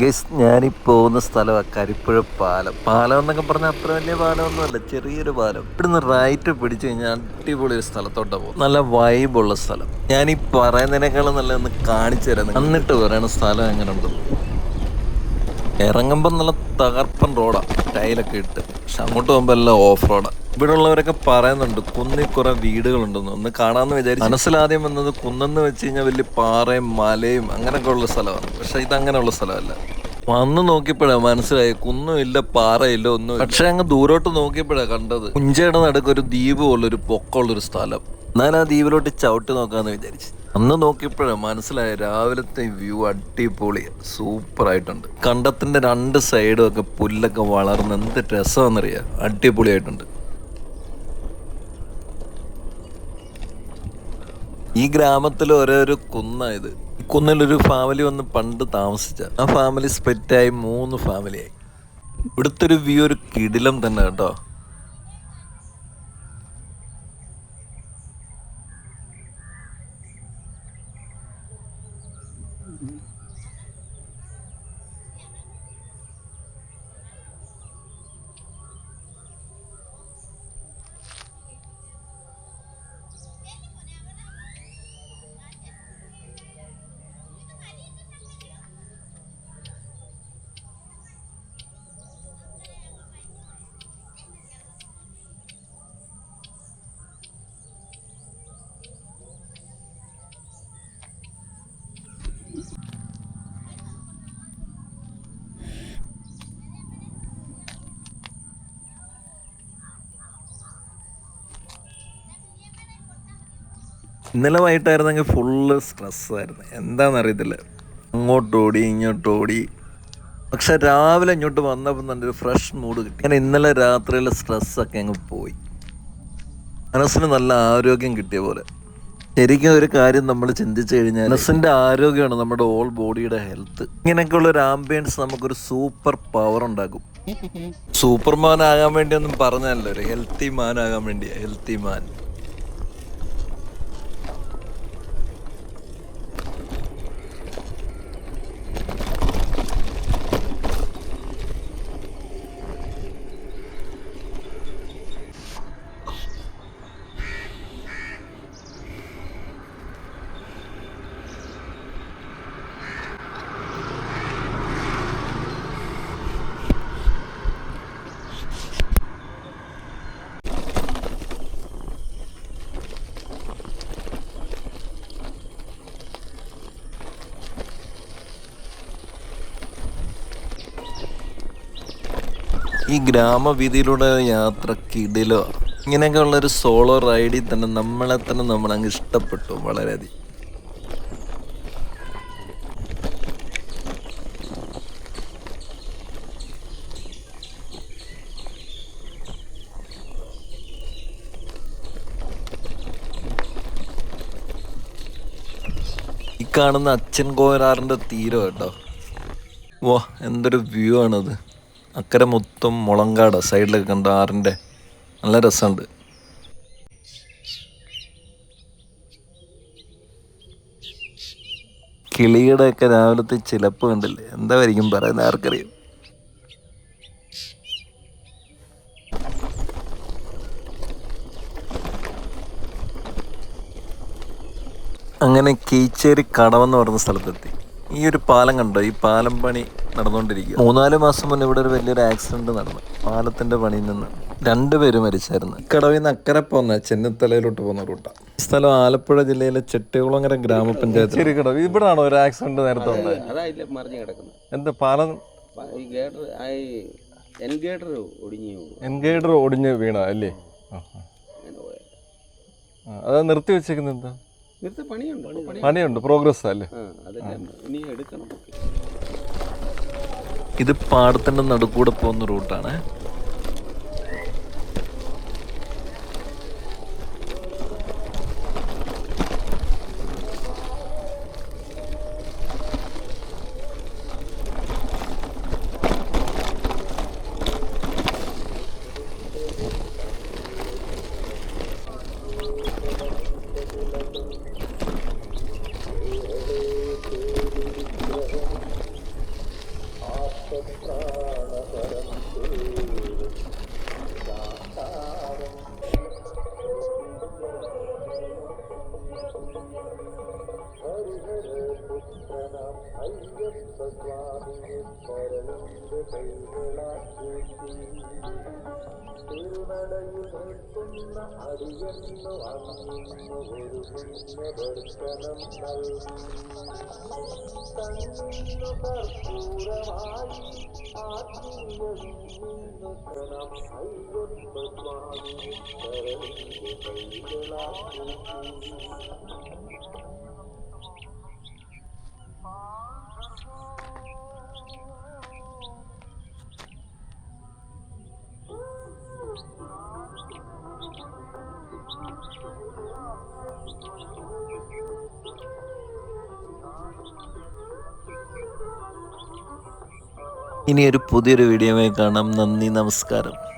Guys ഞാനീ പോകുന്ന സ്ഥലമാണ് കരിപ്പുഴ പാലം. പാലം എന്നൊക്കെ പറഞ്ഞാൽ അത്ര വലിയ പാലമൊന്നുമല്ല, ചെറിയൊരു പാലം. ഇവിടുന്ന് റൈറ്റ് പിടിച്ചു കഴിഞ്ഞാൽ അടിപൊളി ഒരു സ്ഥലത്തോട്ടാണ് പോകും. നല്ല വൈബുള്ള സ്ഥലം. ഞാൻ ഈ പറയുന്നതിനേക്കാളും നല്ല ഒന്ന് കാണിച്ചു തരാം, എന്നിട്ട് പറയണ സ്ഥലം എങ്ങനെ ഉണ്ടെന്ന്. ഇറങ്ങുമ്പോൾ നല്ല തകർപ്പൻ റോഡാണ്, ടൈലൊക്കെ ഇട്ട്. പക്ഷെ അങ്ങോട്ട് പോകുമ്പോൾ എല്ലാം ഓഫ് റോഡാണ്. ഇവിടെ ഉള്ളവരൊക്കെ പറയുന്നുണ്ട് കുന്നിൽ കുറെ വീടുകളുണ്ടെന്ന്. ഒന്ന് കാണാമെന്ന് വിചാരിച്ചു. മനസ്സിലാദ്യം വന്നത് കുന്നെന്ന് വെച്ച് കഴിഞ്ഞാൽ വലിയ പാറയും മലയും അങ്ങനെയൊക്കെ ഉള്ള സ്ഥലമാണ്. പക്ഷെ ഇത് അങ്ങനെയുള്ള സ്ഥലമല്ല. വന്ന് നോക്കിയപ്പോഴാണ് മനസ്സിലായി, കുന്നും ഇല്ല പാറയില്ല ഒന്നും. പക്ഷെ അങ്ങ് ദൂരോട്ട് നോക്കിയപ്പോഴാണ് കണ്ടത് പുഞ്ചയുടെ നടുക്ക് ഒരു ദ്വീപ് പോലൊരു പൊക്കമുള്ളൊരു സ്ഥലം. എന്നാൽ ആ ദ്വീപിലോട്ട് ചവിട്ടി നോക്കാന്ന് വിചാരിച്ചു. അന്ന് നോക്കിയപ്പോഴാണ് മനസ്സിലായ രാവിലത്തെ വ്യൂ അടിപൊളി സൂപ്പറായിട്ടുണ്ട്. കണ്ടത്തിന്റെ രണ്ട് സൈഡും ഒക്കെ പുല്ലൊക്കെ വളർന്ന് എന്ത് രസമാണെന്നറിയാം, അടിപൊളിയായിട്ടുണ്ട്. ഈ ഗ്രാമത്തിൽ ഓരോരോ കുന്നായത്. ഈ കുന്നിലൊരു ഫാമിലി വന്ന് പണ്ട് താമസിച്ച ആ ഫാമിലി സ്പ്ലിറ്റായി 3 ഫാമിലിയായി. ഇവിടുത്തെ ഒരു വ്യൂ ഒരു കിടിലം തന്നെ കേട്ടോ. ഇന്നലെ വൈകിട്ടായിരുന്നെങ്കിൽ ഫുള്ള് സ്ട്രെസ്സായിരുന്നു, എന്താണെന്നറിയത്തില്ല. അങ്ങോട്ടോടി ഇങ്ങോട്ടോടി. പക്ഷെ രാവിലെ ഇങ്ങോട്ട് വന്നപ്പോൾ നല്ലൊരു ഫ്രഷ് മൂഡ് കിട്ടി. അങ്ങനെ ഇന്നലെ രാത്രിയിലെ സ്ട്രെസ്സൊക്കെ അങ്ങ് പോയി. മനസ്സിന് നല്ല ആരോഗ്യം കിട്ടിയ പോലെ. ശരിക്കും ഒരു കാര്യം നമ്മൾ ചിന്തിച്ചു കഴിഞ്ഞാൽ മനസ്സിൻ്റെ ആരോഗ്യമാണ് നമ്മുടെ ഓൾ ബോഡിയുടെ ഹെൽത്ത്. ഇങ്ങനെയൊക്കെയുള്ള ഒരു ആംബിയൻസ് നമുക്കൊരു സൂപ്പർ പവർ ഉണ്ടാക്കും. സൂപ്പർമാൻ ആകാൻ വേണ്ടി ഒന്നും പറഞ്ഞല്ലോ, ഒരു ഹെൽത്തി മാൻ ആകാൻ വേണ്ടിയാ. ഹെൽത്തി മാൻ. ഈ ഗ്രാമവീതിയിലൂടെ യാത്ര കിടിലോ. ഇങ്ങനെയൊക്കെ ഉള്ളൊരു സോളോ റൈഡിൽ തന്നെ നമ്മളെ തന്നെ നമ്മളങ്ങ് ഇഷ്ടപ്പെട്ടു വളരെയധികം. ഈ കാണുന്ന അച്ഛൻ കോരാറിൻ്റെ തീരം കേട്ടോ. വാ, എന്തൊരു വ്യൂ ആണത്. അക്കരെ മൊത്തം മുളങ്കാട്, സൈഡിലൊക്കെ കണ്ട ആറിൻ്റെ നല്ല രസമുണ്ട്. കിളിയുടെ ഒക്കെ രാവിലത്തെ ചിലപ്പ് കണ്ടില്ലേ, എന്തായിരിക്കും പറയുന്നത് ആർക്കറിയാം. അങ്ങനെ കീച്ചേരി കടവെന്ന് പറയുന്ന സ്ഥലത്തെത്തി. ഈ ഒരു പാലം കണ്ടോ, ഈ പാലം പണി നടന്നുകൊണ്ടിരിക്കുക. 3-4 മാസം മുന്നേ ഇവിടെ ഒരു വലിയൊരു ആക്സിഡന്റ് നടന്നു. പാലത്തിന്റെ പണിയിൽ നിന്ന് 2 പേര് മരിച്ചായിരുന്നു. കടവിൽ നിന്ന് അക്കരെ പോകുന്ന ചെന്നിത്തലയിലോട്ട് പോകുന്ന റൂട്ടാണ്. ഈ സ്ഥലം ആലപ്പുഴ ജില്ലയിലെ ചെട്ടികുളങ്ങര ഗ്രാമപഞ്ചായത്ത്. ശരി കടവ് ഇവിടാണോ ഒരു ആക്സിഡന്റ് നേരത്തെ വന്നത്? എന്താ പാലം എൻഗേഡർ ഒടിഞ്ഞ് വീണ അല്ലേ? അത് നിർത്തി വെച്ചേക്കുന്നത് എന്താ? പണിയുണ്ട്, പ്രോഗ്രസ് അല്ലേ? ഇത് പാടത്തിന്റെ നടുക്കൂടെ പോകുന്ന റൂട്ടാണ്. ഇനി ഒരു പുതിയൊരു വീഡിയോയുമായി കാണാം. നന്ദി, നമസ്കാരം.